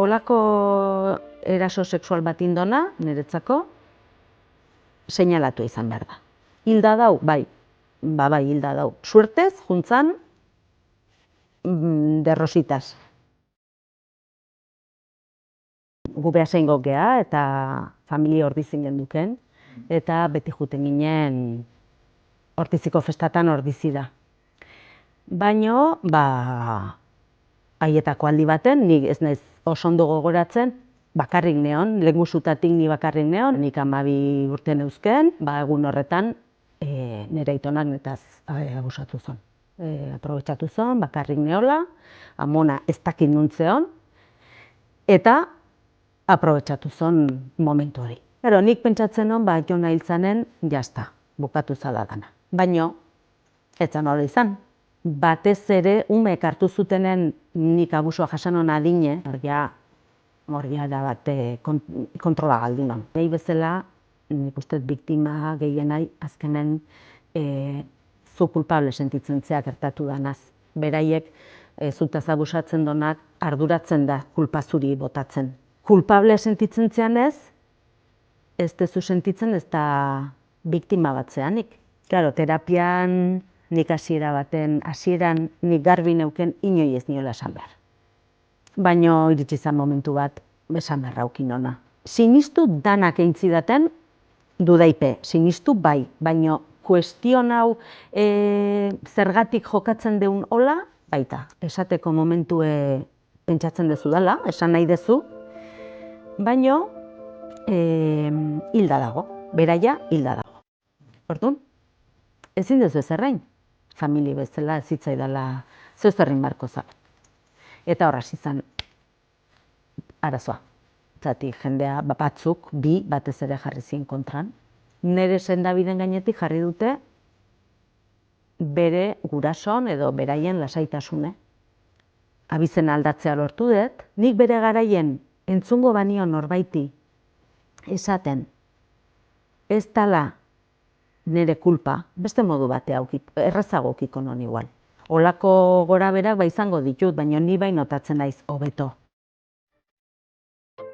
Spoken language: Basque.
Olako eraso sexual bat indona, niretzako, seinalatu izan behar da. Hilda dau, bai, bai, hilda dau. Suertez, juntzan, de rositas. Gu behasein gokea eta familia ordizin genduken, eta beti juten ginen Ortiziko festatan ordizi da. Baino, haietako aldi baten, nik ez naiz oso ondo gogoratzen, bakarrik neon, lehengusutatik ni bakarrik neon, nik 12 urte neuzken, egun horretan nire aitonak netaz abusatu zon. Aprobetxatu zon, bakarrik neola, amona ez dakit nuntzeon, eta aprobetxatu zon momentu hori. Pero nik pentsatzen hon, Jona hiltzanen, jazta, bukatu zala dana. Baino, ez zan hori izan. Batez ere, umek hartu zutenen nik abusua jasanon adine, hori da bate kontrola galdunan. Nahi bezala, nik uste biktima gehienai azkenen zu kulpable sentitzen zea gertatu danaz. Beraiek zutaz abusatzen donak arduratzen da kulpa zuri botatzen. Kulpable sentitzen zeanez, ez dezu sentitzen ez da biktima bat zeanik. Claro, terapian nik hasieran nik garbi neuken inoi ez niola esan behar. Baino iritsi zen momentu bat esan behar haukin ona. Sinistu danak eintzidaten dudaipe, sinistu bai, baino kuestion hau zergatik jokatzen deun hola, baita. Esateko momentue pentsatzen dezu dela, esan nahi dezu, baino hilda dago, beraia hilda dago. Orduan, ezin dezu ezerrain, familia bezala ez zitzaidala zezerrin barko za. Eta horraz izan arazoa. Zati jendea batzuk, batez ere jarri ziren kontran. Nere sendabiden gainetik jarri dute bere gurason edo beraien lasaitasune. Abizen aldatzea lortu dut, nik bere garaien entzungo banio norbaiti esaten ez dala nire kulpa, beste modu batea errazago kiko non igual. Olako gora berak izango ditut, baina ni bai notatzen naiz hobeto.